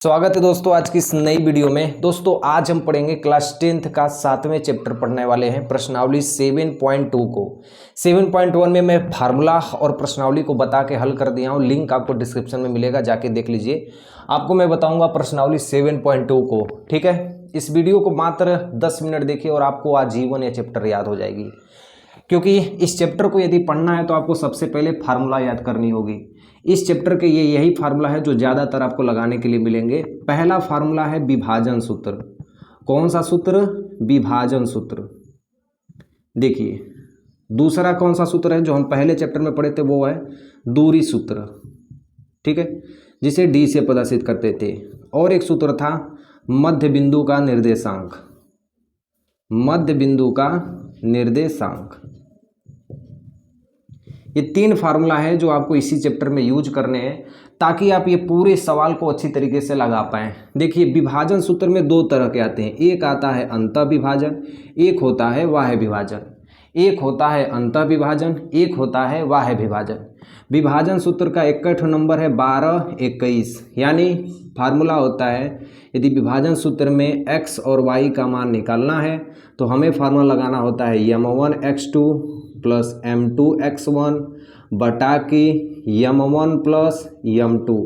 स्वागत है दोस्तों आज की इस नई वीडियो में। दोस्तों आज हम पढ़ेंगे क्लास 10th का 7वें चैप्टर पढ़ने वाले हैं, प्रश्नावली 7.2 को। 7.1 में मैं फार्मूला और प्रश्नावली को बता के हल कर दिया हूँ, लिंक आपको डिस्क्रिप्शन में मिलेगा, जाके देख लीजिए। आपको मैं बताऊंगा प्रश्नावली 7.2 को, ठीक है। इस वीडियो को मात्र 10 मिनट देखिए और आपको आजीवन ये चैप्टर याद हो जाएगी, क्योंकि इस चैप्टर को यदि पढ़ना है तो आपको सबसे पहले फार्मूला याद करनी होगी। इस चैप्टर के यही फार्मूला है जो ज़्यादातर आपको लगाने के लिए मिलेंगे। पहला फार्मूला है विभाजन सूत्र। कौन सा सूत्र? विभाजन सूत्र। देखिए दूसरा कौन सा सूत्र है जो हम पहले चैप्टर में पढ़े थे, वो है दूरी सूत्र, ठीक है, जिसे डी से प्रदर्शित करते थे। और एक सूत्र था मध्य बिंदु का निर्देशांक। मध्य बिंदु का निर्देशांक। ये तीन फार्मूला है जो आपको इसी चैप्टर में यूज करने हैं ताकि आप ये पूरे सवाल को अच्छी तरीके से लगा पाएं। देखिए विभाजन सूत्र में दो तरह के आते हैं, एक आता है अंतः विभाजन, एक होता है बाह्य विभाजन। एक होता है अंतः विभाजन, एक होता है बाह्य विभाजन। विभाजन सूत्र का इकट्ठा नंबर है 1221, यानी फार्मूला होता है यदि विभाजन सूत्र में x और y का मान निकालना है तो हमें फार्मूला लगाना होता है m1x2 प्लस m2x1 बटा के m1 प्लस m2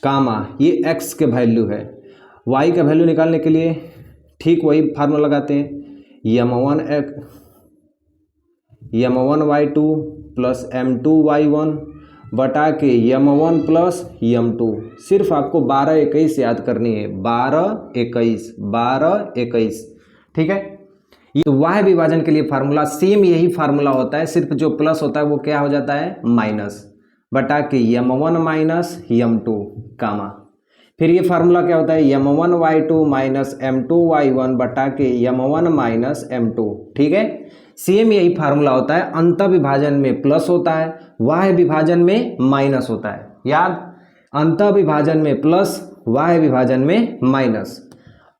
कामा ये x के वैल्यू है। y का वैल्यू निकालने के लिए ठीक वही फार्मूला लगाते हैं m1y2 प्लस m2y1 बटा के m1 प्लस m2। सिर्फ आपको 1221 याद करनी है, 1221, ठीक है। ये बाह्य विभाजन के लिए फार्मूला सेम यही फार्मूला होता है, सिर्फ जो प्लस होता है वो क्या हो जाता है माइनस, बटा के m1 माइनस m2 कामा। फिर ये फार्मूला क्या होता है m1y2 माइनस m2y1 बटा के m1 माइनस m2, ठीक है। सेम यही फार्मूला होता है, अंतः विभाजन में प्लस होता है, बाह्य विभाजन में माइनस होता है। याद, अंतः विभाजन में प्लस, बाह्य विभाजन में माइनस।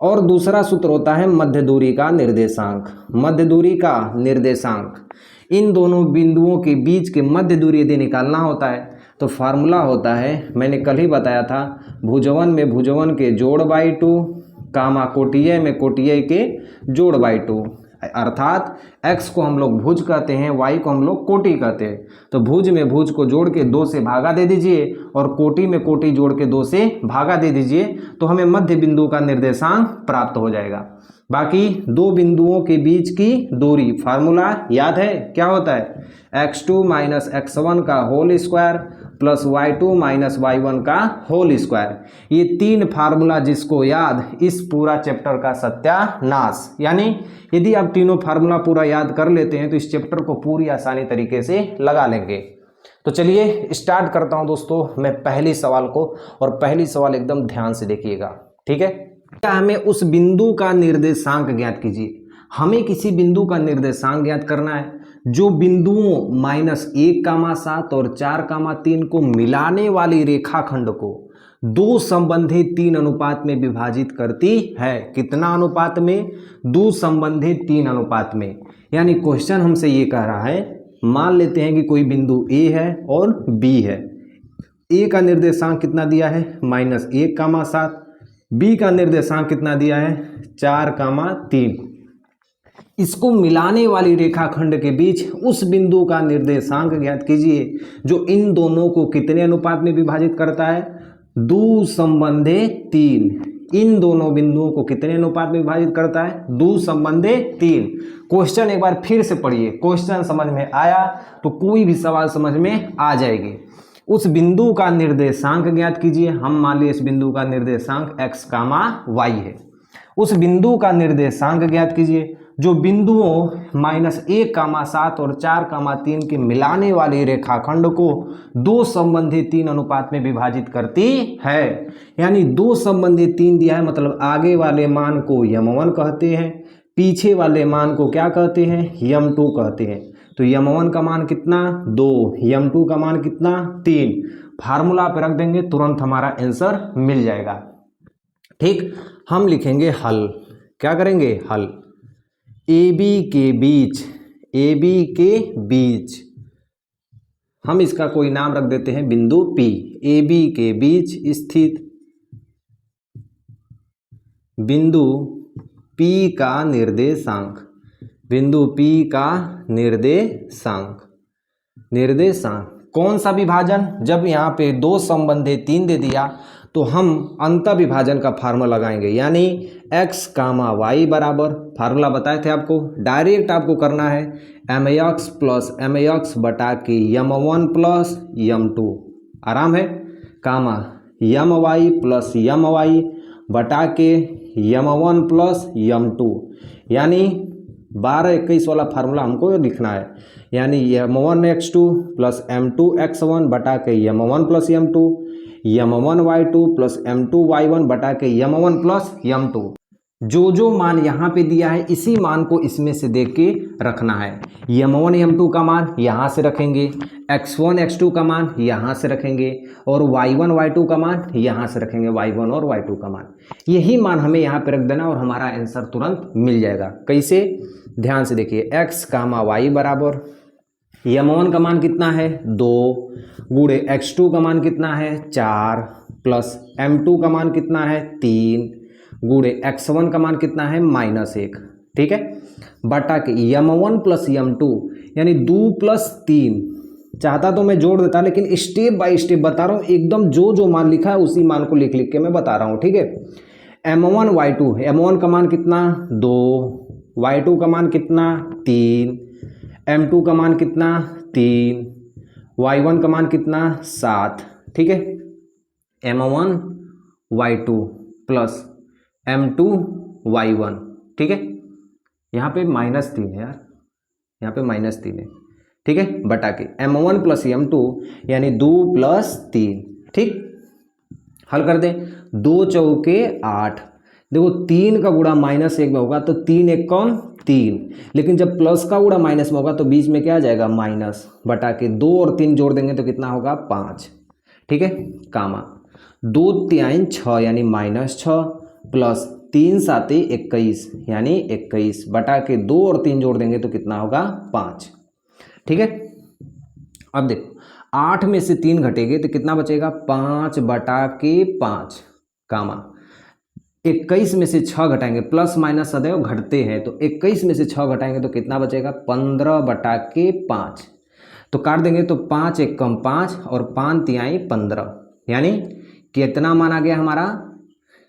और दूसरा सूत्र होता है मध्य दूरी का निर्देशांक। मध्य दूरी का निर्देशांक, इन दोनों बिंदुओं के बीच के मध्य दूरी यदि निकालना होता है तो फार्मूला होता है, मैंने कल ही बताया था, भुजवन में भुजवन के जोड़ बाई 2 कामा कोटिय में कोटिय के जोड़ बाई 2। अर्थात x को हम लोग भुज कहते हैं, y को हम लोग कोटि कहते हैं। तो भुज में भुज को जोड़ के 2 से भागा दे दीजिए और कोटि में कोटि जोड़ के 2 से भागा दे दीजिए, तो हमें मध्य बिंदु का निर्देशांक प्राप्त हो जाएगा। बाकी दो बिंदुओं के बीच की दूरी फार्मूला याद है, क्या होता है x2 माइनस x1 का whole square plus y2 minus y1 का होल स्क्वायर। ये तीन फार्मूला जिसको याद, इस पूरा चैप्टर का सत्यानाश। यानी यदि आप तीनों फार्मूला पूरा याद कर लेते हैं तो इस चैप्टर को पूरी आसानी तरीके से लगा लेंगे। तो चलिए स्टार्ट करता हूं दोस्तों मैं पहली सवाल को, और पहली सवाल एकदम ध्यान से देखिएगा, ठीक है। क्या हमें उस बिंदु का निर्देशांक ज्ञात कीजिए। हमें किसी बिंदु का निर्देशांक ज्ञात करना है जो बिंदुओं -1,7 और 4,3 को मिलाने वाली रेखाखंड को 2 संबंधित 3 अनुपात में विभाजित करती है। कितना अनुपात में? 2 संबंधित 3 अनुपात में। यानी क्वेश्चन हमसे ये कह रहा है, मान लेते हैं कि कोई बिंदु A है और B है। A का निर्देशांक कितना दिया है -1,7, B का निर्देशांक कितना दिया है 4,3। इसको मिलाने वाली रेखाखंड के बीच उस बिंदु का निर्देशांक ज्ञात कीजिए जो इन दोनों को कितने अनुपात में विभाजित करता है 2 संबंधे 3। इन दोनों बिंदुओं को कितने अनुपात में विभाजित करता है 2 संबंधे 3। क्वेश्चन एक बार फिर से पढ़िए, क्वेश्चन समझ में आया तो कोई भी सवाल समझ में आ जाएगी। उस बिंदु का निर्देशांक ज्ञात कीजिए। हम मान लीजिए इस बिंदु का निर्देशांक x, y है। उस बिंदु का निर्देशांक ज्ञात कीजिए जो बिंदुओं -1,7 और 4,3 के मिलाने वाली रेखाखंड को 2 संबंधित 3 अनुपात में विभाजित करती है। यानी 2 संबंधित 3 दिया है, मतलब आगे वाले मान को m1 कहते हैं, पीछे वाले मान को क्या कहते हैं m2 कहते हैं। तो m1 का मान कितना 2, m2 का मान कितना 3। फार्मूला पे रख देंगे, तुरंत हमारा आंसर मिल जाएगा। ठीक, हम लिखेंगे हल। क्या करेंगे हल। AB के बीच हम इसका कोई नाम रख देते हैं बिंदु P। AB के बीच स्थित बिंदु P का निर्देशांक, बिंदु P का निर्देशांक कौन सा विभाजन? जब यहाँ पे 2 संबंधे 3 दे दिया तो हम अंत विभाजन का फार्मूला लगाएंगे, यानी x, y बराबर, फार्मूला बताए थे आपको, डायरेक्ट आपको करना है mx प्लस mx बटा के m1 प्लस m2, आराम है, कामा my प्लस my बटा के m1 प्लस m2, यानी 12-21 वाला फार्मूला हमको लिखना है, यानी m1x2 प्लस m2x1 बटा के m1 plus m2, m1y2 plus m2y1 बटा के m1 प्लस m2। जो मान यहाँ पे दिया है इसी मान को इसमें से देख के रखना है। m1 m2 का मान यहाँ से रखेंगे, x1 x2 का मान यहाँ से रखेंगे और y1 y2 का मान यहाँ से रखेंगे, y1 और y2 का मान, यही मान हमें यहाँ पे रख देना और हमारा आंसर तुरंत मिल जाएगा। कैसे? ध्यान से देखिए, x, y बराबर m1 का मान कितना है 2 गुणे x2 का मान कितना है 4 प्लस m2 का मान कितना है 3 गुणे x1 का मान कितना है -1, ठीक है, बटा के m1 प्लस m2 यानी 2 प्लस 3, चाहता तो मैं जोड़ देता लेकिन स्टेप बाय स्टेप बता रहा हूँ, एकदम जो मान लिखा है उसी मान को लिख के मैं बता रहा हूँ, ठीक है। m1 y2, m1 का मान कितना 2, y2 का मान कितना 3, m2 का मान कितना 3, y1 का मान कितना 7, ठीक है, m1 y2 plus m2 y1, ठीक है, यहाँ पे -3 है यार, यहाँ पे -3 है, ठीक है, बटा के m1 प्लस m2 यानी 2 प्लस 3, ठीक, हल कर दें, 2 चौके 8, देखो 3 का गुणा -1 में होगा तो 3 1 कौन 3, लेकिन जब प्लस का गुणा माइनस में होगा तो बीच में क्या आ जाएगा माइनस, बटा के 2 और 3 जोड़ देंगे तो कितना होगा 5, ठीक है, कामा 2 3 6 यानी -6 प्लस 3 7 21 यानी 21 बटा के 2 और 3 जोड़ देंगे तो कितना होगा 5, ठीक है। अब देखो 8 में से 3 घटेंगे तो कितना बचेगा 5 बटा के 5, कामा 21 में से 6 घटाएंगे, प्लस माइनस सदैव घटते हैं, तो 21 में से 6 घटाएंगे तो कितना बचेगा 15 बटा के 5, तो काट देंगे तो 5 1 कम 5 और 5 3 15, यानी कितना मान आ गया हमारा,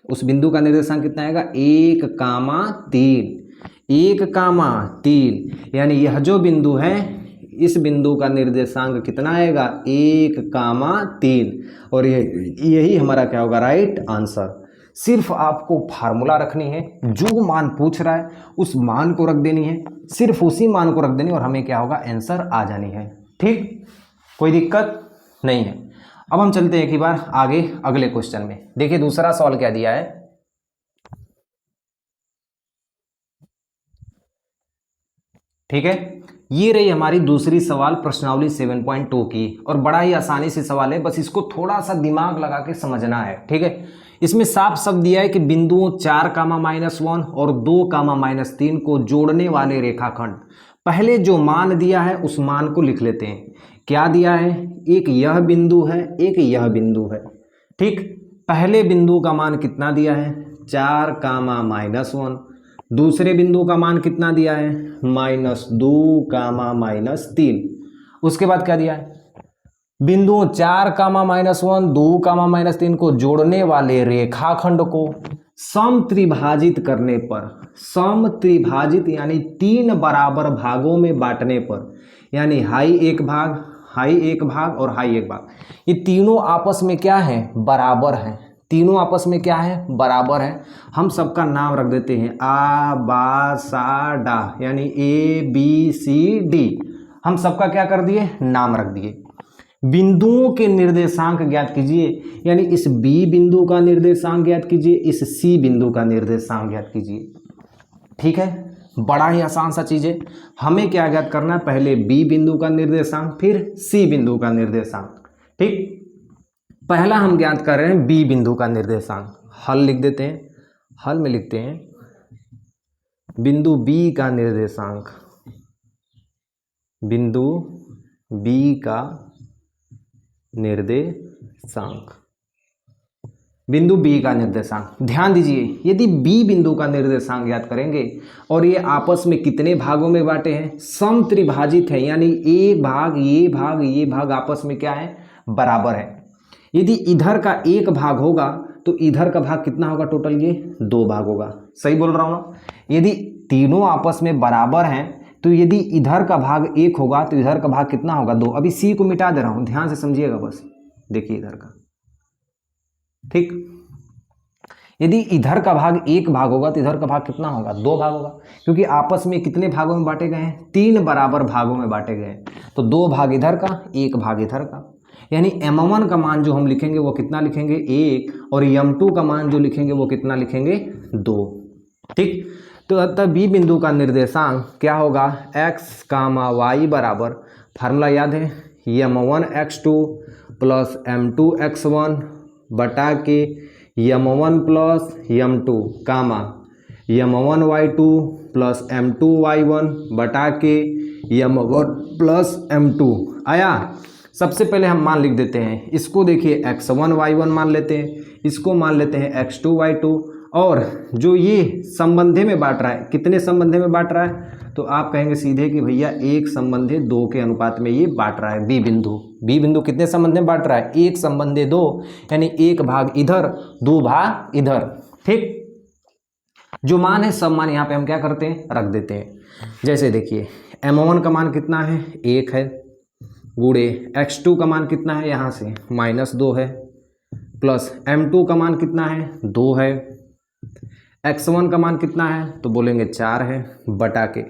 उस बिंदु का निर्देशांक कितना आएगा 1,3, यानी यह जो बिंदु है इस बिंदु का निर्देशांक कितना आएगा 1,3, और यही हमारा क्या होगा राइट आंसर। सिर्फ आपको फार्मूला रखनी है, जो मान पूछ रहा है उस मान को रख देनी है, सिर्फ उसी मान को रख देनी और हमें क्या होगा आंसर आ जानी है, ठीक, कोई दिक्कत नहीं है। अब हम चलते हैं एक ही बार आगे अगले क्वेश्चन में। देखिए दूसरा सवाल क्या दिया है, ठीक है, ये रही हमारी दूसरी सवाल प्रश्नावली 7.2 की, और बड़ा ही आसानी से सवाल है, बस इसको थोड़ा सा दिमाग लगा के समझना है, ठीक है। इसमें साफ साफ दिया है कि बिंदुओं 4,-1 और 2,-3 को जोड़ने वाले रेखाखंड, पहले जो मान दिया है उस मान को लिख लेते हैं। क्या दिया है, एक यह बिंदु है, एक यह बिंदु है, ठीक, पहले बिंदु का मान कितना दिया है 4,-1, दूसरे बिंदु का मान कितना दिया है -2,-3, उसके बाद क्या दिया है बिंदुओं 4,-1 2,-3 को जोड़ने वाले रेखाखंड को समत्रिभाजित करने पर, समत्रिभाजित यानी 3 बराबर भागों में बांटने पर, यानी हाई एक भाग, हाई एक भाग और हाई एक भाग, ये तीनों आपस में क्या है बराबर हैं, तीनों आपस में क्या है बराबर है। हम सबका नाम रख देते हैं आ बा सा डा, यानी ABCD, हम सबका क्या कर दिए नाम रख दिए। बिंदुओं के निर्देशांक ज्ञात कीजिए, यानी इस B बिंदु का निर्देशांक ज्ञात कीजिए, इस C बिंदु का निर्देशांक ज्ञात कीजिए, ठीक है, बड़ा ही आसान सा चीज है। हमें क्या ज्ञात करना है, पहले B बिंदु का निर्देशांक फिर C बिंदु का निर्देशांक, ठीक, पहला हम ज्ञात कर रहे हैं B बिंदु का निर्देशांक, हल लिख देते हैं, हल में लिखते हैं बिंदु B का निर्देशांक, बिंदु B का निर्देशांक, बिंदु बी का निर्देशांक। ध्यान दीजिए, यदि बी बिंदु का निर्देशांक ज्ञात करेंगे और ये आपस में कितने भागों में बांटे हैं, समत्रिभाजित है, यानी एक भाग ये भाग आपस में क्या है, बराबर है। यदि इधर का एक भाग होगा तो इधर का भाग कितना होगा, टोटल ये 2 भाग होगा। सही बोल रहा हूँ ना? यदि तीनों आपस में बराबर हैं तो यदि इधर का भाग 1 होगा तो इधर का भाग कितना होगा, 2। अभी सी को मिटा दे रहा हूँ, ध्यान से समझिएगा बस। देखिए इधर का, ठीक, यदि इधर का भाग 1 भाग होगा तो इधर का भाग कितना होगा, 2 भाग होगा, क्योंकि आपस में कितने भागों में बांटे गए हैं, 3 बराबर भागों में बांटे गए हैं। तो 2 भाग इधर का, 1 भाग इधर का, यानी m1 का मान जो हम लिखेंगे वो कितना लिखेंगे, 1, और m2 का मान जो लिखेंगे वो कितना लिखेंगे, 2। ठीक, तो अतः बी बिंदु का निर्देशांक क्या होगा, x, y बराबर, फार्मूला याद है, m1 x2 plus m2 x1 बटा के m1 प्लस m2 कामा m1 y2 plus m2 y1 बटा के m1 प्लस m2 आया। सबसे पहले हम मान लिख देते हैं, इसको देखिए x1 y1 मान लेते हैं, इसको मान लेते हैं x2 y2, और जो ये संबंधे में बांट रहा है, कितने संबंधे में बांट रहा है, तो आप कहेंगे सीधे कि भैया 1 संबंधे 2 के अनुपात में ये बांट रहा है। बी बिंदु कितने संबंधे में बांट रहा है, 1 संबंधे 2, यानी 1 भाग इधर 2 भाग इधर। ठीक, जो मान है सब मान यहाँ पे हम क्या करते हैं, रख देते हैं। जैसे देखिए m1 का मान कितना है, 1 है, गुणे x2 का मान कितना है, यहाँ से -2 है, प्लस m2 का मान कितना है, 2 है, x1 का मान कितना है, तो बोलेंगे 4 है, बटा के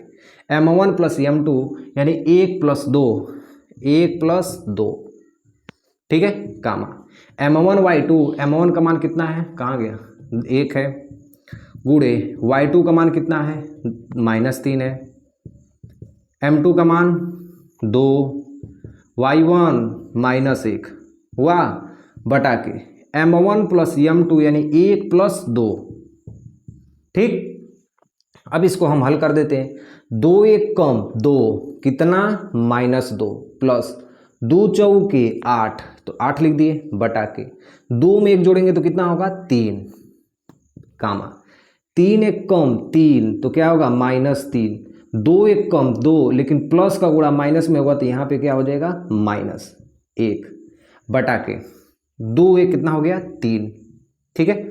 m1 प्लस m2 यानी 1 प्लस 2, ठीक है, कामा m1 m1 का मान कितना है, कहाँ गया, 1 है, गुणे y2 का मान कितना है, -3 है, m2 का मान 2, y1 -1 हुआ, बटा के m1 प्लस m2 यानी 1 प्लस 2। ठीक, अब इसको हम हल कर देते हैं, 2 1 कम 2 कितना, -2, प्लस 2 चौके 8, तो 8 लिख दिए, बटा के 2 में 1 जोड़ेंगे तो कितना होगा, 3, कामा 3 1 कम 3, तो क्या होगा, -3, 2 1 कम 2, लेकिन प्लस का गुणा माइनस में होगा तो यहाँ पे क्या हो जाएगा, -1, बटा के 2 1 कितना हो गया, 3। ठीक है,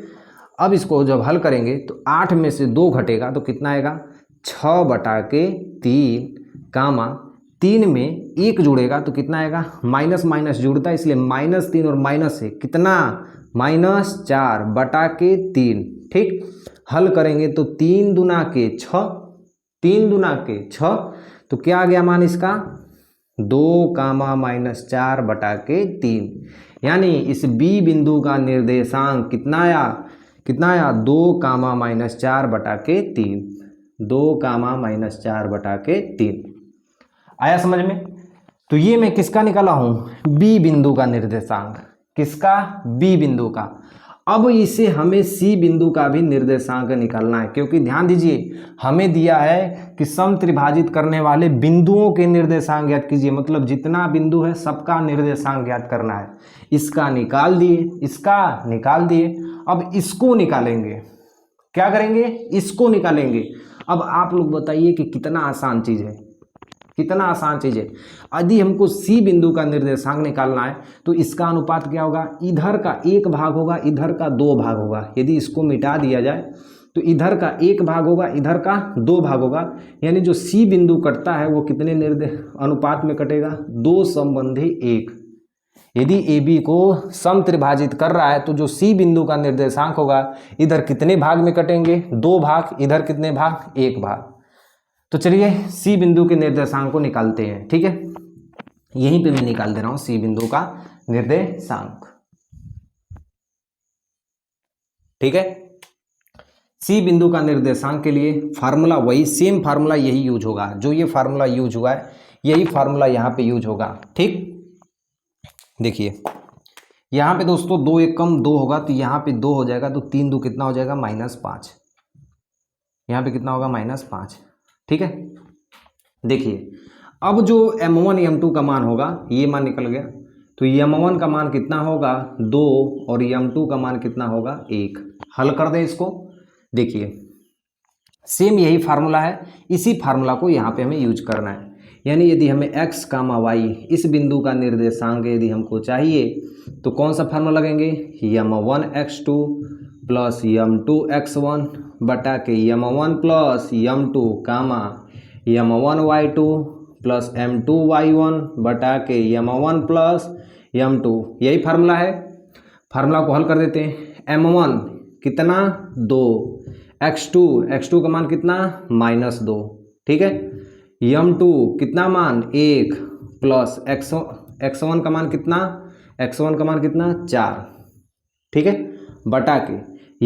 अब इसको जब हल करेंगे तो 8 में से 2 घटेगा तो कितना आएगा, 6 बटा के 3, कामा 3 में 1 जुड़ेगा तो कितना आएगा, माइनस माइनस जुड़ता है इसलिए -3 और -1 कितना, -4 बटा के 3। ठीक, हल करेंगे तो 3 दूना के 6, 3 दूना के 6, तो क्या आ गया मान इसका, 2 कामा -4 बटा के 3, यानी इस बी बिंदु का निर्देशांक कितना आया, 2 कामा -4 बटा के 3, 2 कामा -4 बटा के 3। आया समझ में? तो ये मैं किसका निकाला हूँ, बी बिंदु का निर्देशांक, किसका, बी बिंदु का। अब इसे हमें सी बिंदु का भी निर्देशांक निकालना है, क्योंकि ध्यान दीजिए हमें दिया है कि समत्रिभाजित करने वाले बिंदुओं के निर्देशांक ज्ञात कीजिए, मतलब जितना बिंदु है सबका निर्देशांक ज्ञात करना है। इसका निकाल दिए, इसका निकाल दिए, अब इसको निकालेंगे, क्या करेंगे, इसको निकालेंगे। अब आप लोग बताइए कि कितना आसान चीज़ है, कितना आसान चीज़ है। यदि हमको सी बिंदु का निर्देशांक निकालना है तो इसका अनुपात क्या होगा, इधर का 1 भाग होगा, इधर का 2 भाग होगा। यदि इसको मिटा दिया जाए तो इधर का 1 भाग होगा, इधर का 2 भाग होगा, यानी जो सी बिंदु कटता है वो कितने अनुपात में कटेगा, 2 संबंधी 1। यदि ए बी को समत्रिभाजित कर रहा है तो जो सी बिंदु का निर्देशांक होगा, इधर कितने भाग में कटेंगे, 2 भाग, इधर कितने भाग, 1 भाग। तो चलिए सी बिंदु के निर्देशांक को निकालते हैं। ठीक है, यहीं पे मैं निकाल दे रहा हूं सी बिंदु का निर्देशांक। ठीक है, सी बिंदु का निर्देशांक के लिए फार्मूला वही, सेम फार्मूला यही यूज होगा, जो ये फार्मूला यूज हुआ है यही फार्मूला यहाँ पे यूज होगा। ठीक, देखिए यहाँ पे दोस्तों 2 1 कम 2 होगा तो यहाँ पे 2 हो जाएगा, तो 3 2 कितना हो जाएगा, -5, यहाँ पे कितना होगा, -5। ठीक है, देखिए अब जो m1 m2 का मान होगा, ये मान निकल गया, तो यम1 का मान कितना होगा 2 और यम2 का मान कितना होगा 1। हल कर दें इसको। देखिए सेम यही फार्मूला है, इसी फार्मूला को यहाँ पे हमें यूज करना है। यानी यदि हमें x, y इस बिंदु का निर्देशांक यदि हमको चाहिए तो कौन सा फार्मूला लगेंगे, m1x2 प्लस m2x1 बटा के m1 प्लस m2 कामा m1y2 प्लस m2y1 बटा के m1 प्लस m2। यही फार्मूला है। फार्मूला को हल कर देते हैं। m1 कितना 2, x2 का मान कितना -2, ठीक है। m2 कितना मान 1 प्लस x1 का मान कितना, x1 का मान कितना 4, ठीक है, बटा के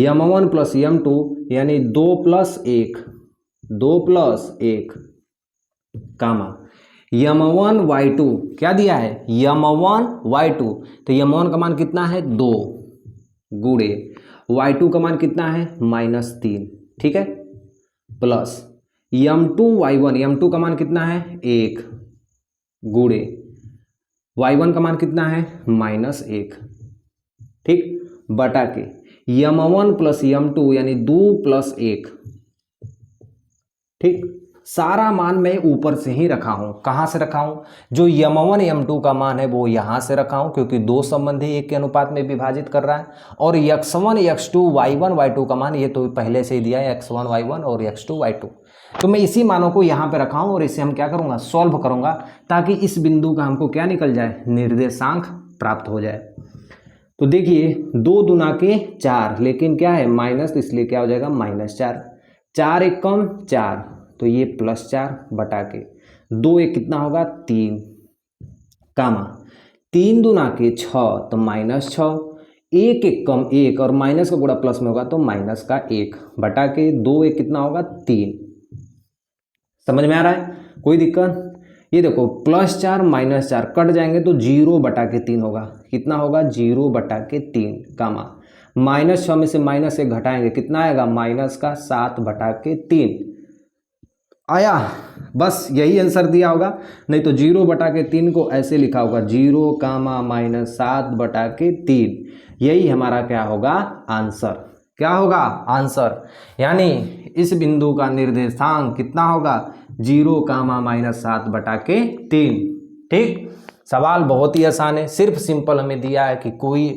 m1 प्लस m2 यानी 2 प्लस 1 कामा m1y2 क्या दिया है m1y2, तो m1 का मान कितना है 2 गुणे y2 का मान कितना है -3, ठीक है, प्लस m2 का मान कितना है 1 गुणे y1 का मान कितना है -1, ठीक, बटा के m1 प्लस m2 यानी 2 प्लस 1, ठीक। सारा मान मैं ऊपर से ही रखा हूं। कहां से रखा हूं, जो m1 m2 का मान है वो यहां से रखा हूं क्योंकि दो संबंधी एक के अनुपात में विभाजित कर रहा है, और x1 x2 y1 y2 का मान ये तो पहले से ही दिया है, x1 y1 और x2 y2, तो मैं इसी मानों को यहाँ पे रखा हूँ और इसे हम क्या करूँगा सॉल्व करूँगा ताकि इस बिंदु का हमको क्या निकल जाए, निर्देशांक प्राप्त हो जाए। तो देखिए 2 दूना के 4, लेकिन क्या है माइनस, तो इसलिए क्या हो जाएगा -4, 4 1 कम 4, तो ये +4 बटा के 2 1 कितना होगा 3 कामा 3 दूना के 6 तो -6, 1 1 कम 1 और माइनस का गुणा प्लस में होगा तो -1 बटा के 2 1 कितना होगा 3। समझ में आ रहा है, कोई दिक्कत। ये देखो +4 -4 कट जाएंगे तो 0 बटा के 3 होगा, कितना होगा 0 बटा के 3 कामा -6 में से -1 घटाएंगे कितना आएगा -7 बटा के 3 आया। बस यही आंसर दिया होगा, नहीं तो 0 बटा के 3 को ऐसे लिखा होगा 0 कामा -7 बटा के 3। यही हमारा क्या होगा आंसर, क्या होगा आंसर। यानी इस बिंदु का निर्देशांक कितना होगा 0 कामा -7 बटा के 3, ठीक। सवाल बहुत ही आसान है, सिर्फ सिंपल हमें दिया है कि कोई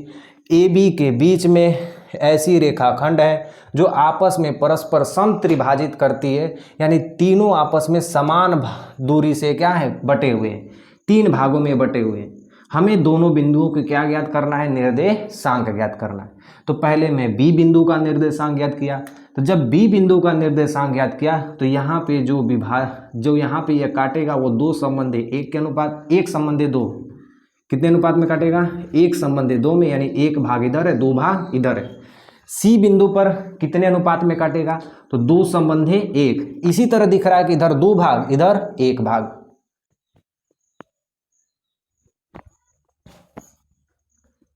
AB के बीच में ऐसी रेखाखंड है जो आपस में परस्पर समत्रिभाजित करती है, यानी तीनों आपस में समान दूरी से क्या है बटे हुए हैं, 3 भागों में बटे हुए हैं। हमें दोनों बिंदुओं को क्या ज्ञात करना है, निर्देशांक ज्ञात करना है। तो पहले मैं B बिंदु का निर्देशांक ज्ञात किया, तो जब B बिंदु का निर्देशांक ज्ञात किया तो यहाँ पे जो यहाँ पे यह काटेगा वो 2 संबंधी 1 के अनुपात 1 संबंधी 2, कितने अनुपात में काटेगा 1 संबंधी 2 में, यानी 1 भाग इधर है 2 भाग इधर है। C बिंदु पर कितने अनुपात में काटेगा, तो 2 संबंधी 1। इसी तरह दिख रहा है कि इधर 2 भाग इधर 1 भाग,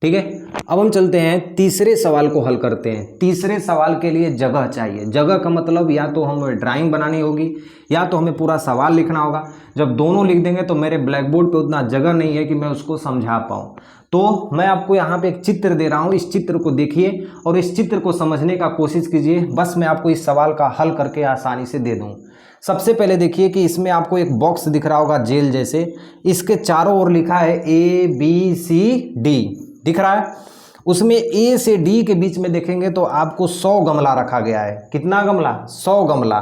ठीक है। अब हम चलते हैं तीसरे सवाल को हल करते हैं। तीसरे सवाल के लिए जगह चाहिए। जगह का मतलब या तो हमें ड्राइंग बनानी होगी या तो हमें पूरा सवाल लिखना होगा। जब दोनों लिख देंगे तो मेरे ब्लैक बोर्ड पे उतना जगह नहीं है कि मैं उसको समझा पाऊँ। तो मैं आपको यहाँ पे एक चित्र दे रहा हूँ, इस चित्र को देखिए और इस चित्र को समझने का कोशिश कीजिए, बस मैं आपको इस सवाल का हल करके आसानी से दे दूँ। सबसे पहले देखिए कि इसमें आपको एक बॉक्स दिख रहा होगा जेल जैसे, इसके चारों ओर लिखा है ABCD दिख रहा है। उसमें A से D के बीच में देखेंगे तो आपको 100 गमला रखा गया है। कितना गमला, 100 गमला,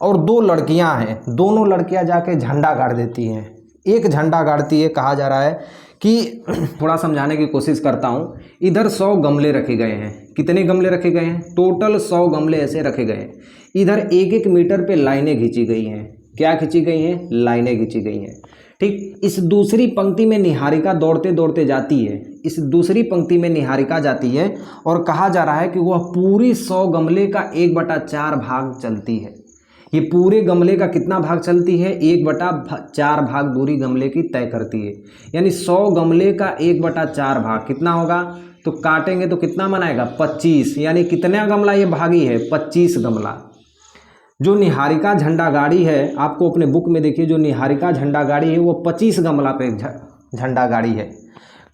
और 2 लड़कियां हैं। दोनों लड़कियां जाके झंडा गाड़ देती हैं। एक झंडा गाड़ती है, कहा जा रहा है कि थोड़ा समझाने की कोशिश करता हूँ। इधर 100 गमले रखे गए हैं। कितने गमले रखे गए हैं, टोटल 100 गमले ऐसे रखे गए हैं। इधर 1-1 मीटर पे लाइनें खींची गई हैं। क्या खींची गई हैं, लाइनें खींची गई हैं, ठीक। इस दूसरी पंक्ति में निहारिका दौड़ते दौड़ते जाती है। इस दूसरी पंक्ति में निहारिका जाती है और कहा जा रहा है कि वह पूरी 100 गमले का 1/4 भाग चलती है। ये पूरे गमले का कितना भाग चलती है, 1/4 भाग दूरी गमले की तय करती है। यानी 100 गमले का 1/4 भाग कितना होगा, तो काटेंगे तो कितना बनाएगा 25। यानी कितना गमला ये भागी है, 25 गमला। जो निहारिका झंडा गाड़ी है, आपको अपने बुक में देखिए, जो निहारिका झंडा गाड़ी है वो 25 गमला पे झंडा गाड़ी है।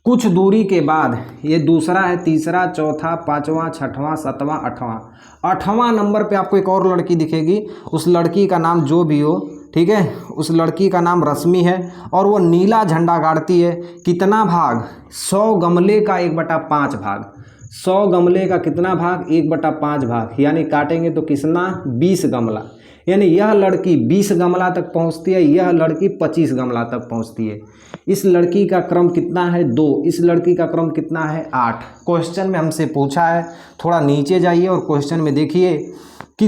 कुछ दूरी के बाद, ये दूसरा है, तीसरा, चौथा, पांचवा, छठवां, सातवां, आठवां, 8वां नंबर पे आपको एक और लड़की दिखेगी। उस लड़की का नाम जो भी हो, ठीक है, उस लड़की का नाम रश्मि है और वो नीला झंडा गाड़ती है। कितना भाग? 100 गमले का 1/5 भाग। 100 गमले का कितना भाग? 1/5 भाग, यानी काटेंगे तो कितना? 20 गमला। यानी यह लड़की 20 गमला तक पहुंचती है, यह लड़की 25 गमला तक पहुंचती है। इस लड़की का क्रम कितना है? 2। इस लड़की का क्रम कितना है? 8। क्वेश्चन में हमसे पूछा है, थोड़ा नीचे जाइए और क्वेश्चन में देखिए कि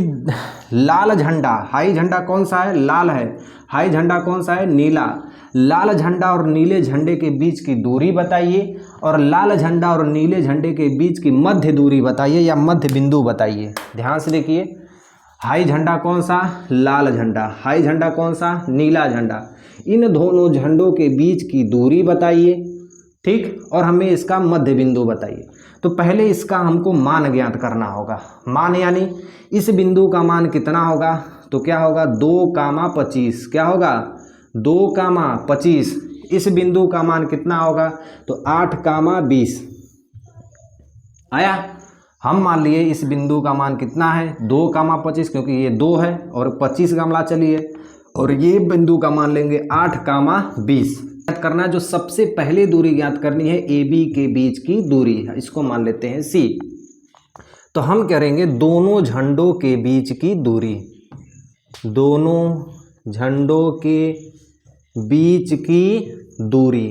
लाल झंडा, हाई झंडा कौन सा है? लाल है। हाई झंडा कौन सा है? नीला। लाल झंडा और नीले झंडे के बीच की दूरी बताइए और लाल झंडा और नीले झंडे के बीच की मध्य दूरी बताइए या मध्य बिंदु बताइए। ध्यान से देखिए, हाई झंडा कौन सा? लाल झंडा। हाई झंडा कौन सा? नीला झंडा। इन दोनों झंडों के बीच की दूरी बताइए, ठीक, और हमें इसका मध्य बिंदु बताइए। तो पहले इसका हमको मान ज्ञात करना होगा। मान यानी इस बिंदु का मान कितना होगा? तो क्या होगा? 2,25। क्या होगा? 2,25। इस बिंदु का मान कितना होगा? तो 8,20 आया। हम मान लिए इस बिंदु का मान कितना है? 2,25, क्योंकि ये 2 है और 25 गमला चलिए, और ये बिंदु का मान लेंगे 8,20। ज्ञात करना है, जो सबसे पहले दूरी ज्ञात करनी है ए बी के बीच की दूरी है, इसको मान लेते हैं सी। तो हम करेंगे दोनों झंडों के बीच की दूरी, दोनों झंडों के बीच की दूरी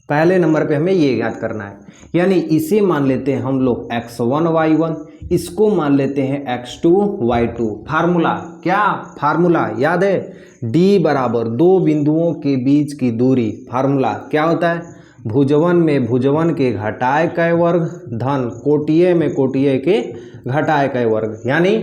पहले नंबर पे हमें ये ज्ञात करना है। यानी इसे मान लेते हैं हम लोग x1 y1, इसको मान लेते हैं x2 y2। फार्मूला क्या? फार्मूला याद है? d बराबर 2 बिंदुओं के बीच की दूरी। फार्मूला क्या होता है? भुजवन में भुजवन के घटाए कै वर्ग धन कोटिये में कोटिये के घटाए कै वर्ग। यानी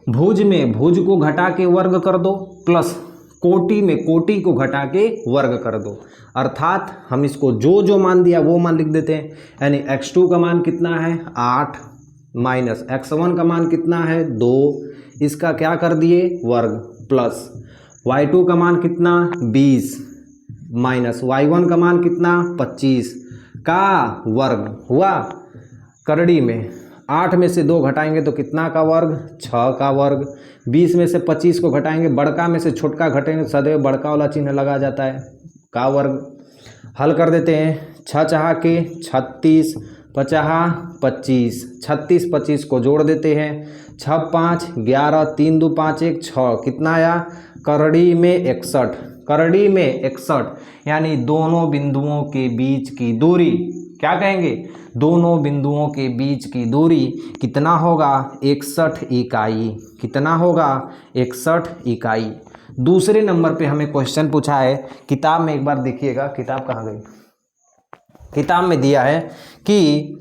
भुज में भुज को घटा के वर्ग कर दो प्लस कोटि में कोटि को घटा के वर्ग कर दो। अर्थात हम इसको जो जो मान दिया वो मान लिख देते हैं। यानी x2 का मान कितना है? 8 माइनस x1 का मान कितना है? 2, इसका क्या कर दिए? वर्ग, प्लस y2 का मान कितना? 20 माइनस y1 का मान कितना? 25 का वर्ग हुआ। करड़ी में 8 में से 2 घटाएंगे तो कितना का वर्ग? 6 का वर्ग। 20 में से 25 को घटाएंगे, बड़का में से छोटका घटेंगे, सदैव बड़का वाला चिन्ह लगा जाता है, का वर्ग। हल कर देते हैं। 6 चहा के 36, 50 25, 36 25 को जोड़ देते हैं। 6 5 11, 3 2 5 1 6, कितना आया? करड़ी में 61। करड़ी में 61 यानी दोनों बिंदुओं के बीच की दूरी क्या कहेंगे? दोनों बिंदुओं के बीच की दूरी कितना होगा? 61 इकाई। कितना होगा? 61 इकाई। दूसरे नंबर पे हमें क्वेश्चन पूछा है, किताब में एक बार देखिएगा, किताब कहाँ गई? किताब में दिया है कि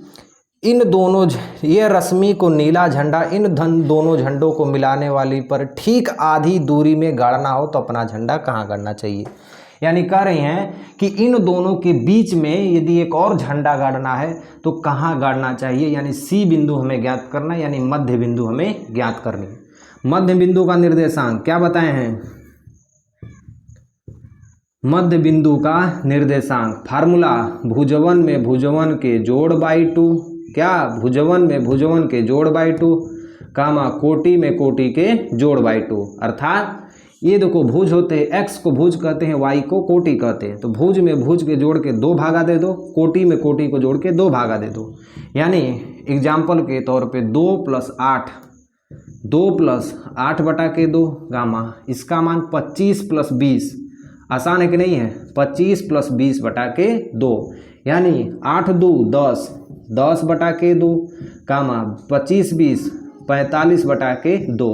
इन दोनों, ये रश्मि को नीला झंडा इन दोनों झंडों को मिलाने वाली पर ठीक आधी दूरी में गाड़ना हो तो अपना झंडा कहाँ गाड़ना चाहिए। यानी कह रही हैं कि इन दोनों के बीच में यदि एक और झंडा गाड़ना है तो कहाँ गाड़ना चाहिए। यानी सी बिंदु हमें ज्ञात करना है, यानी मध्य बिंदु हमें ज्ञात करनी है। मध्य बिंदु का निर्देशांक क्या बताए हैं? मध्य बिंदु का निर्देशांक फार्मूला भुजवन में भुजवन के जोड़ बाई 2। क्या? भुजवन में भुजवन के जोड़ बाई 2 कामा कोटि में कोटि के जोड़ बाई 2। अर्थात ये देखो भुज होते हैं, x को भुज कहते हैं, y को कोटि कहते हैं। तो भुज में भुज के जोड़ के 2 भागा दे दो, कोटि में कोटि को जोड़ के 2 भागा दे दो। यानी एग्जाम्पल के तौर पे 2 + 8, 2 + 8 बटा के 2 गामा, इसका मान 25 + 20। आसान है कि नहीं है? 25 + 20 बटा के 2, यानी 8 2 10, 10 बटा के 2 कामा 25 20 45 बटा के 2।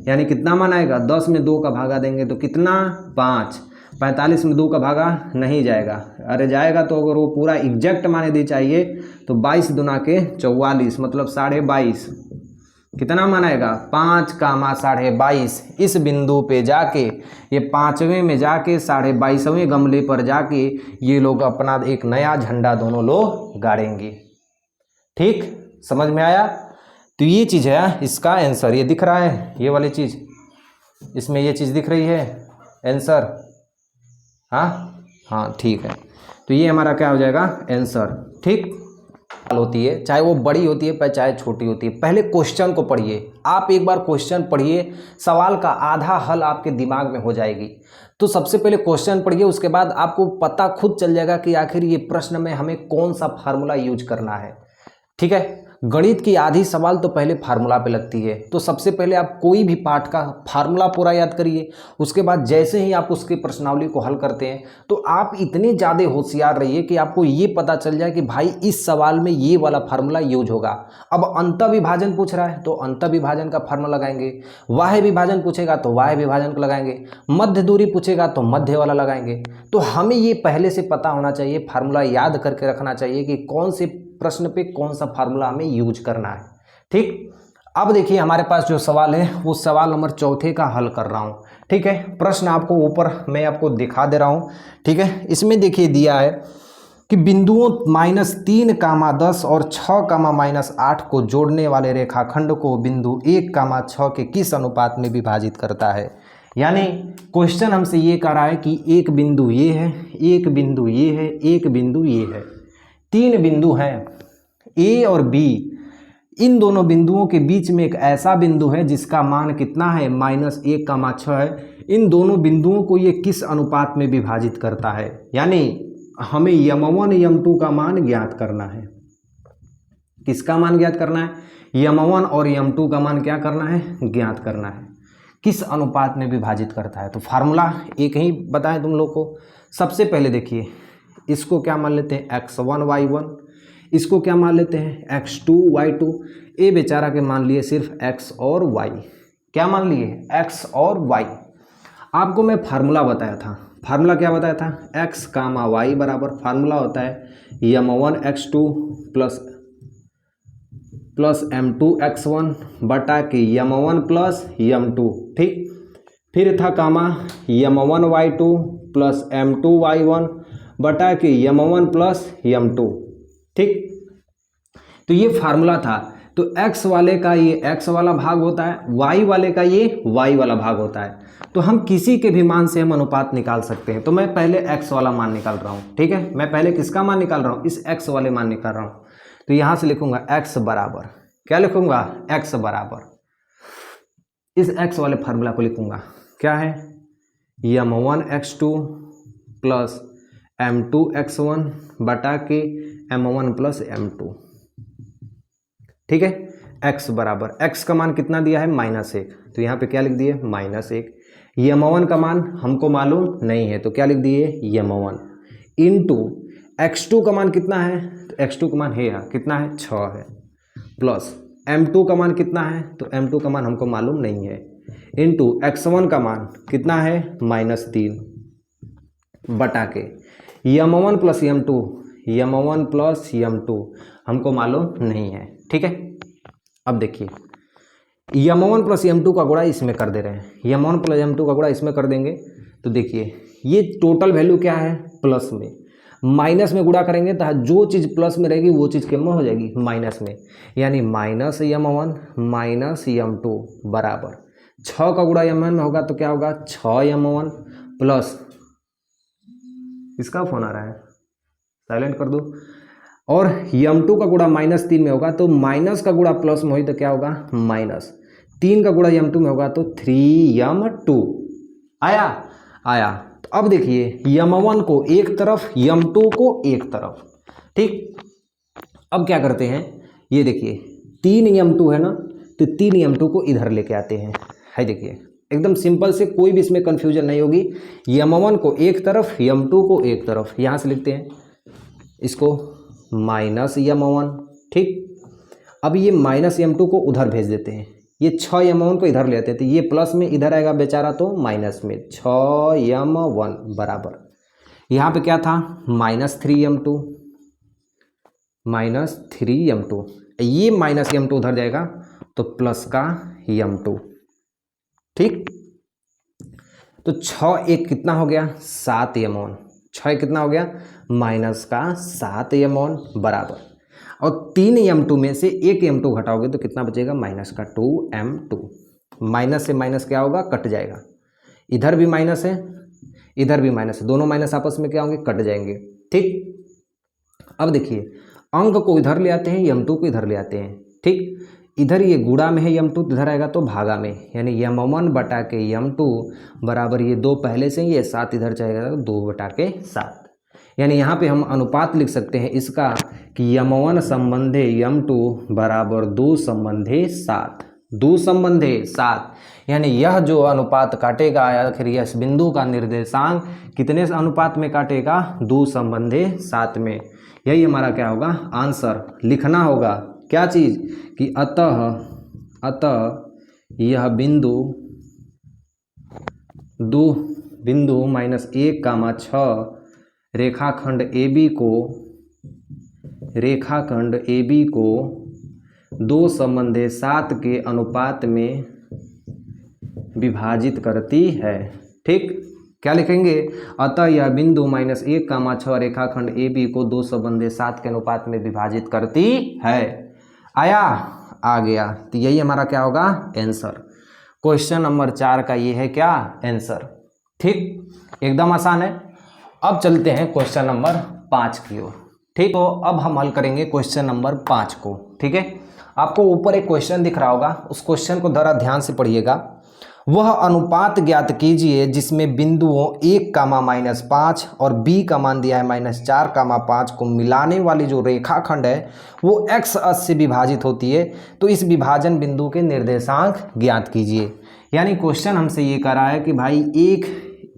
यानी कितना मान आएगा? 10 में 2 का भागा देंगे तो कितना? 5। 45 में 2 का भागा नहीं जाएगा, अरे जाएगा तो अगर वो पूरा एग्जैक्ट माने दी चाहिए तो 22 दूना के 44 मतलब 22.5। कितना मान आएगा? 5 कामा 22.5। इस बिंदु पे जाके ये 5वें में जाके 22.5वें गमले पर जाके ये लोग अपना एक नया झंडा दोनों लोग गाड़ेंगे। ठीक, समझ में आया? तो ये चीज़ है इसका आंसर। ये दिख रहा है, ये वाली चीज़, इसमें ये चीज़ दिख रही है आंसर। हाँ हाँ ठीक है। तो ये हमारा क्या हो जाएगा आंसर। ठीक होती है, चाहे वो बड़ी होती है चाहे छोटी होती है। पहले क्वेश्चन को पढ़िए, आप एक बार क्वेश्चन पढ़िए, सवाल का आधा हल आपके दिमाग में हो जाएगी। तो सबसे पहले क्वेश्चन पढ़िए, उसके बाद आपको पता खुद चल जाएगा कि आखिर ये प्रश्न में हमें कौन सा फार्मूला यूज करना है। ठीक है, गणित की आधी सवाल तो पहले फार्मूला पे लगती है। तो सबसे पहले आप कोई भी पार्ट का फार्मूला पूरा याद करिए, उसके बाद जैसे ही आप उसके प्रश्नावली को हल करते हैं तो आप इतने ज़्यादा होशियार रहिए कि आपको ये पता चल जाए कि भाई इस सवाल में ये वाला फार्मूला यूज होगा। अब अंतःविभाजन पूछ रहा है तो अंतःविभाजन का फार्मूला लगाएंगे, वाह्य विभाजन पूछेगा तो वाह्य विभाजन का लगाएंगे, मध्य दूरी पूछेगा तो मध्य वाला लगाएंगे। तो हमें ये पहले से पता होना चाहिए, फार्मूला याद करके रखना चाहिए कि कौन से प्रश्न पे कौन सा फार्मूला हमें यूज करना है। ठीक, अब देखिए हमारे पास जो सवाल है वो सवाल नंबर 4 का हल कर रहा हूँ। ठीक है, प्रश्न आपको ऊपर मैं आपको दिखा दे रहा हूँ। ठीक है, इसमें देखिए दिया है कि बिंदुओं -3, 10 और 6, -8 को जोड़ने वाले रेखाखंड को बिंदु 1, 6 के किस अनुपात में विभाजित करता है। यानी क्वेश्चन हमसे ये कह रहा है कि एक बिंदु ये है, एक बिंदु ये है, एक बिंदु ये है, 3 बिंदु हैं ए और बी। इन दोनों बिंदुओं के बीच में एक ऐसा बिंदु है जिसका मान कितना है -1, 6 है। इन दोनों बिंदुओं को ये किस अनुपात में विभाजित करता है। यानी हमें यम1 यम2 का मान ज्ञात करना है। किसका मान ज्ञात करना है? यम1 और यम2 का मान क्या करना है? ज्ञात करना है। किस अनुपात में विभाजित करता है। तो फार्मूला एक ही बताएं तुम लोग को। सबसे पहले देखिए, इसको क्या मान लेते हैं x1 y1, इसको क्या मान लेते हैं x2 y2। ए बेचारा के मान लिए सिर्फ x और y। क्या मान लिए? x और y। आपको मैं फार्मूला बताया था। फार्मूला क्या बताया था? x, y बराबर फार्मूला होता है यम1 x2 प्लस m2 x1 बटा के यम1 प्लस यम2। ठीक, फिर था कामा यम1 y2 प्लस m2 y1 बटा के यम1 प्लस यम2। ठीक, तो ये फार्मूला था। तो x वाले का ये x वाला भाग होता है, y वाले का ये y वाला भाग होता है। तो हम किसी के भी मान से हम अनुपात निकाल सकते हैं। तो मैं पहले x वाला मान निकाल रहा हूँ। ठीक है, मैं पहले किसका मान निकाल रहा हूँ? इस x वाले मान निकाल रहा हूँ। तो यहाँ से लिखूंगा x बराबर, क्या लिखूंगा? x बराबर इस x वाले फार्मूला को लिखूंगा, क्या है? यम1 x2 प्लस m2 x1 बटा के m1 प्लस m2। ठीक है, x बराबर, x का मान कितना दिया है? -1। तो यहाँ पे क्या लिख दिए? -1। यम1 का मान हमको मालूम नहीं है तो क्या लिख दिए? यम1 इंटू x2 का मान कितना है? तो x2 का मान है कितना है? 6 है। प्लस m2 का मान कितना है? तो m2 का मान हमको मालूम नहीं है। इंटू x1 का मान कितना है? -3 बटा के यम1 प्लस यम2, यम1 प्लस यम2 हमको मालूम नहीं है। ठीक है, अब देखिए यम1 प्लस यम2 का गुणा इसमें कर दे रहे हैं, यम1 प्लस यम2 का गुणा इसमें कर देंगे तो देखिए ये टोटल वैल्यू क्या है? प्लस में। माइनस में गुणा करेंगे तो जो चीज़ प्लस में रहेगी वो चीज़ किस में हो जाएगी? माइनस में। यानी माइनस यम1 माइनस यम2 बराबर 6 का गुणा यम1 में होगा तो क्या होगा? 6 यम1 प्लस, इसका फोन आ रहा है, साइलेंट कर दो। और यम2 का गुणा -3 में होगा तो माइनस का गुणा प्लस में होगी तो क्या होगा? -3 का गुणा यम2 में होगा तो 3m2 आया। तो अब देखिए यम1 को एक तरफ, यम2 को एक तरफ। ठीक, अब क्या करते हैं, ये देखिए 3m2 है ना, तो 3m2 को इधर लेके आते हैं। है देखिए एकदम सिंपल से, कोई भी इसमें कंफ्यूजन नहीं होगी। यम1 को एक तरफ, यम2 को एक तरफ। यहाँ से लिखते हैं इसको -यम1। ठीक, अब ये -यम2 को उधर भेज देते हैं, ये 6 यम1 को इधर ले आते हैं तो ये प्लस में इधर आएगा बेचारा तो माइनस में। 6 यम1 बराबर यहाँ पे क्या था? -3m2, -3m2। ये -m2 उधर जाएगा तो प्लस का यम2। ठीक, तो 6 एक कितना हो गया? 7 यम1। 6 कितना हो गया? माइनस का 7 यम1 बराबर, और 3 यम2 में से 1 यम2 घटाओगे तो कितना बचेगा? माइनस का 2m2। माइनस से माइनस क्या होगा? कट जाएगा। इधर भी माइनस है, इधर भी माइनस है, दोनों माइनस आपस में क्या होंगे? कट जाएंगे। ठीक। अब देखिए अंक को इधर ले आते हैं, m2 को इधर ले आते हैं, ठीक। इधर ये गुणा में है m2, इधर आएगा तो भागा में, यानी m1 बटा के m2 बराबर ये 2 पहले से ही, ये 7 इधर जाएगा तो 2 बटा के 7। यानी यहाँ पे हम अनुपात लिख सकते हैं इसका कि m1 संबंधे m2 बराबर 2 संबंधे 7, 2 संबंधे 7। यानी यह जो अनुपात काटेगा आखिर इस बिंदु का निर्देशांक कितने अनुपात में काटेगा, 2 संबंधे 7 में। यही हमारा क्या होगा आंसर। लिखना होगा क्या चीज़ कि अतः यह बिंदु -1, 6 रेखाखंड AB को 2 संबंधे 7 के अनुपात में विभाजित करती है, ठीक। क्या लिखेंगे, अतः यह बिंदु -1, 6 रेखाखंड AB को 2 संबंधे 7 के अनुपात में विभाजित करती है। आया, आ गया। तो यही हमारा क्या होगा आंसर। क्वेश्चन नंबर 4 का ये है क्या आंसर, ठीक। एकदम आसान है। अब चलते हैं क्वेश्चन नंबर 5 की ओर, ठीक। तो अब हम हल करेंगे क्वेश्चन नंबर 5 को, ठीक है। आपको ऊपर एक क्वेश्चन दिख रहा होगा, उस क्वेश्चन को जरा ध्यान से पढ़िएगा। वह अनुपात ज्ञात कीजिए जिसमें बिंदुओं 1, -5 और b का मान दिया है -4, 5 को मिलाने वाली जो रेखाखंड है वो x अक्ष से विभाजित होती है, तो इस विभाजन बिंदु के निर्देशांक ज्ञात कीजिए। यानी क्वेश्चन हमसे ये कह रहा है कि भाई एक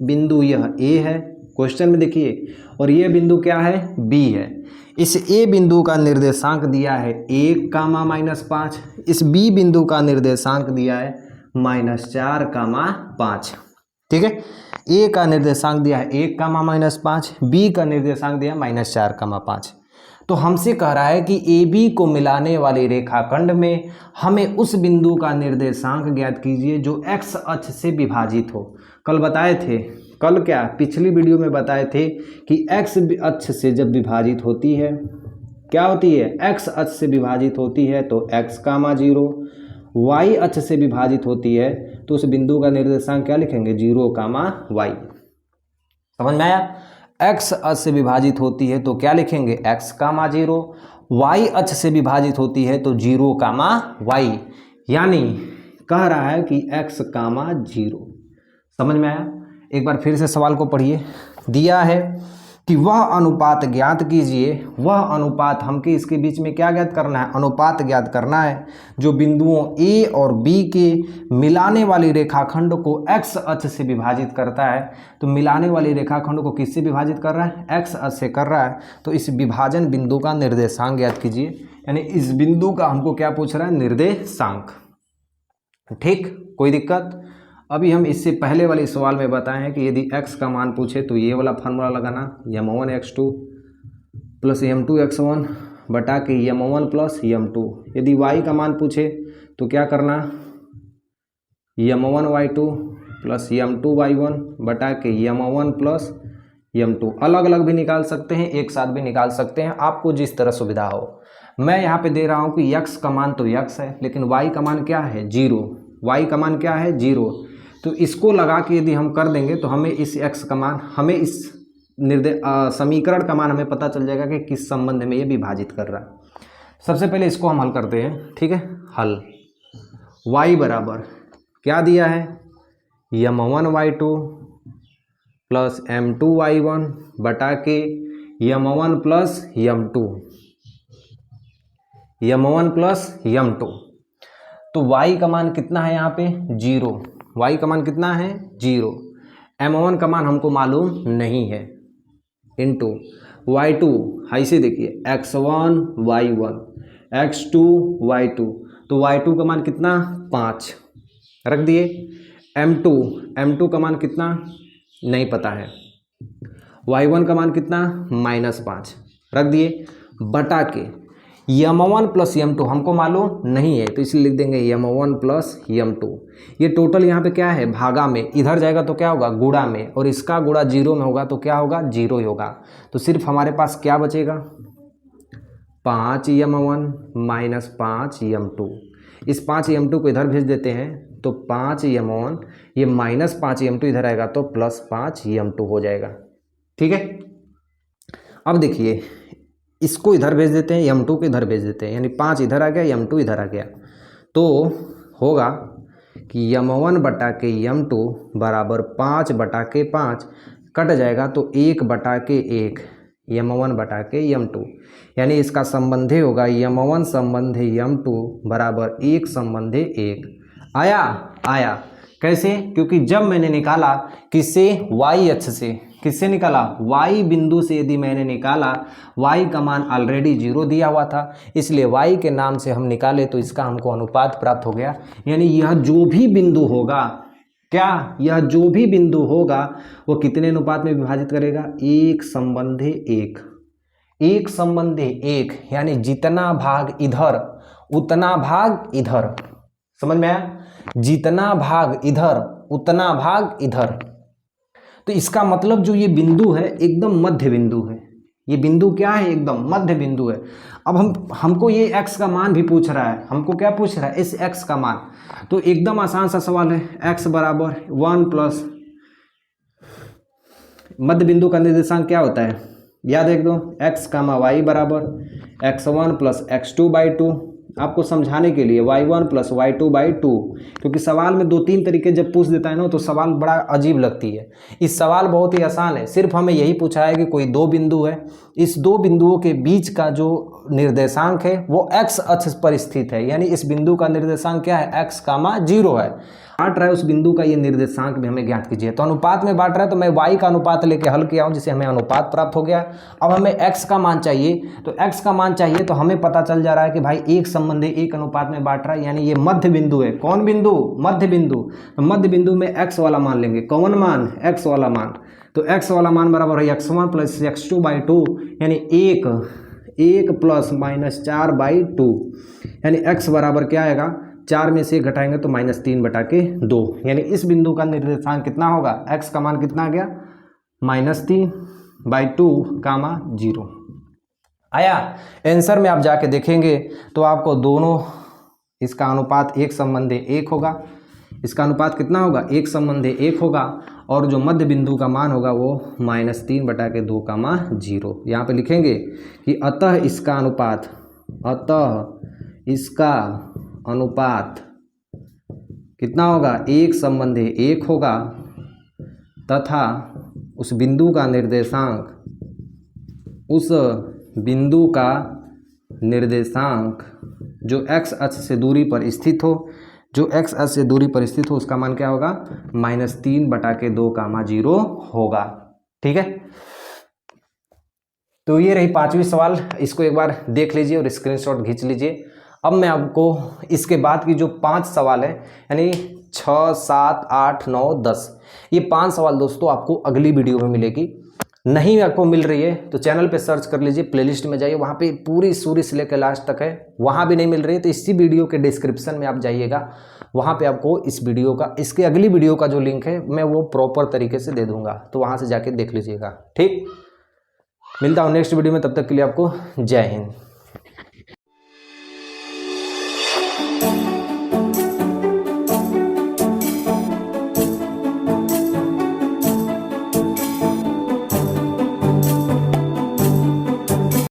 बिंदु यह a है क्वेश्चन में देखिए, और ये बिंदु क्या है b है। इस a बिंदु का निर्देशांक दिया है 1, -5, इस b बिंदु का निर्देशांक दिया है -4, 5, ठीक है। a का निर्देशांक दिया है 1, -5, b का निर्देशांक दिया है -4, 5। तो हमसे कह रहा है कि AB को मिलाने वाली रेखाखंड में हमें उस बिंदु का निर्देशांक ज्ञात कीजिए जो x अक्ष से विभाजित हो। कल बताए थे, कल क्या पिछली वीडियो में बताए थे कि x अक्ष से जब विभाजित होती है क्या होती है, x अक्ष से विभाजित होती है तो x, 0, y अक्ष से विभाजित होती है तो उस बिंदु का निर्देशांक क्या लिखेंगे 0, y। समझ में आया। x अक्ष से विभाजित होती है तो क्या लिखेंगे x, 0, y अक्ष से विभाजित होती है तो 0, y। यानी कह रहा है कि x, 0। समझ में आया। एक बार फिर से सवाल को पढ़िए। दिया है कि वह अनुपात ज्ञात कीजिए, वह अनुपात हमके इसके बीच में क्या ज्ञात करना है, अनुपात ज्ञात करना है जो बिंदुओं A और B के मिलाने वाली रेखाखंड को x अक्ष से विभाजित करता है। तो मिलाने वाली रेखाखंड को किससे विभाजित कर रहा है, x अक्ष से कर रहा है। तो इस विभाजन बिंदु का निर्देशांक ज्ञात कीजिए। यानी इस बिंदु का हमको क्या पूछ रहा है, निर्देशांक, ठीक। कोई दिक्कत। अभी हम इससे पहले वाले सवाल में बताए हैं कि यदि x का मान पूछे तो ये वाला फार्मूला लगाना, m1x2 प्लस m2x1 बटा के m1 प्लस m2। यदि y का मान पूछे तो क्या करना, m1y2 प्लस m2y1 बटा के m1 प्लस m2। अलग अलग भी निकाल सकते हैं, एक साथ भी निकाल सकते हैं, आपको जिस तरह सुविधा हो। मैं यहाँ पे दे रहा हूँ कि x का मान तो x है, लेकिन y का मान क्या है 0, y का मान क्या है 0। तो इसको लगा के यदि हम कर देंगे तो हमें इस x का मान, हमें इस समीकरण का मान हमें पता चल जाएगा कि किस संबंध में ये विभाजित कर रहा है। सबसे पहले इसको हम हल करते हैं, ठीक है। हल y बराबर क्या दिया है, m1y2 प्लस m2y1 बटा के m1 plus m2, m1 plus m2। तो y का मान कितना है यहाँ पे 0, y का मान कितना है 0, m1 का मान हमको मालूम नहीं है, इंटू y2, ऐसे देखिए x1 y1 x2 y2, तो y2 का मान कितना 5 रख दिए। m2 का मान कितना नहीं पता है, y1 का मान कितना -5 रख दिए, बटा के m1 प्लस m2 हमको मालूम नहीं है तो इसलिए लिख देंगे m1 प्लस m2। ये टोटल यहाँ पे क्या है भागा में, इधर जाएगा तो क्या होगा गुणा में, और इसका गुणा 0 में होगा तो क्या होगा 0 ही होगा। तो सिर्फ हमारे पास क्या बचेगा 5m1 माइनस 5m2। इस 5m2 को इधर भेज देते हैं तो 5m1, ये माइनस 5m2 इधर आएगा तो प्लस 5m2 हो जाएगा, ठीक है। अब देखिए इसको इधर भेज देते हैं, m2 को इधर भेज देते हैं, यानी 5 इधर आ गया, m2 इधर आ गया, तो होगा कि m1 बटा के m2 बराबर 5 बटा के 5, कट जाएगा तो 1 बटा के 1 m1 बटा के m2, यानी इसका संबंधी होगा m1 संबंधी m2 बराबर 1 संबंधी 1। आया कैसे? क्योंकि जब मैंने निकाला किससे, y अक्ष से, किससे निकाला, y बिंदु से यदि मैंने निकाला, y का मान ऑलरेडी 0 दिया हुआ था, इसलिए y के नाम से हम निकाले तो इसका हमको अनुपात प्राप्त हो गया। यानी यह जो भी बिंदु होगा, क्या यह जो भी बिंदु होगा वो कितने अनुपात में विभाजित करेगा, 1 संबंधी 1, 1 संबंधी 1, यानी जितना भाग इधर उतना भाग इधर, समझ में आया, जितना भाग इधर उतना भाग इधर। तो इसका मतलब जो ये बिंदु है एकदम मध्य बिंदु है, ये बिंदु क्या है, एकदम मध्य बिंदु है। अब हमको ये x का मान भी पूछ रहा है, हमको क्या पूछ रहा है, इस x का मान, तो एकदम आसान सा सवाल है, x बराबर 1 प्लस मध्य बिंदु का निर्देशांक क्या होता है, याद है एकदम, x कामा y बराबर x1 प्लस x2/2, आपको समझाने के लिए y1 प्लस y2/2, क्योंकि सवाल में 2-3 तरीके जब पूछ देता है ना तो सवाल बड़ा अजीब लगती है। इस सवाल बहुत ही आसान है, सिर्फ हमें यही पूछा है कि कोई दो बिंदु है, इस दो बिंदुओं के बीच का जो निर्देशांक है वो x अक्ष पर स्थित है, यानी इस बिंदु का निर्देशांक क्या है, x, 0 है। बांट रहा है उस बिंदु का ये निर्देशांक भी हमें ज्ञात कीजिए। तो अनुपात में बांट रहा है तो मैं y का अनुपात लेके हल किया हूं, जिससे हमें अनुपात प्राप्त हो गया। अब हमें x का मान चाहिए, तो x का मान चाहिए तो हमें पता चल जा रहा है कि भाई 1 संबंधी 1 अनुपात में बांट रहा है, यानी ये मध्य बिंदु है। कौन बिंदु, मध्य बिंदु। तो मध्य बिंदु में x वाला मान लेंगे, कौन मान, x वाला मान। तो x वाला मान बराबर है x1 प्लस x2/2, यानी 1 प्लस -4/2, यानी x बराबर क्या आएगा, 4 में से घटाएंगे तो -3/2, यानी इस बिंदु का निर्देशांक कितना होगा, x का मान कितना आ गया, -3/2, 0 आया। आंसर में आप जाके देखेंगे तो आपको दोनों, इसका अनुपात 1 संबंधी 1 होगा, इसका अनुपात कितना होगा, 1 संबंधी 1 होगा, और जो मध्य बिंदु का मान होगा वो -3/2, 0। यहाँ पे लिखेंगे कि अतः इसका अनुपात कितना होगा, 1 संबंधी 1 होगा, तथा उस बिंदु का निर्देशांक जो x अक्ष से दूरी पर स्थित हो, उसका मान क्या होगा, -3/2, 0 होगा। ठीक है, तो ये रही 5वीं सवाल, इसको एक बार देख लीजिए और स्क्रीनशॉट खींच लीजिए। अब मैं आपको इसके बाद की जो 5 सवाल है, यानी 6, 7, 8, 9, 10, ये 5 सवाल दोस्तों आपको अगली वीडियो में मिलेगी। नहीं आपको मिल रही है तो चैनल पे सर्च कर लीजिए, प्लेलिस्ट में जाइए, वहाँ पे पूरी सूरी से लेकर लास्ट तक है। वहाँ भी नहीं मिल रही है तो इसी वीडियो के डिस्क्रिप्शन में आप जाइएगा, वहाँ पे आपको इस वीडियो का, इसके अगली वीडियो का जो लिंक है मैं वो प्रॉपर तरीके से दे दूँगा, तो वहाँ से जाके देख लीजिएगा। ठीक, मिलता हूँ नेक्स्ट वीडियो में, तब तक के लिए आपको जय हिंद।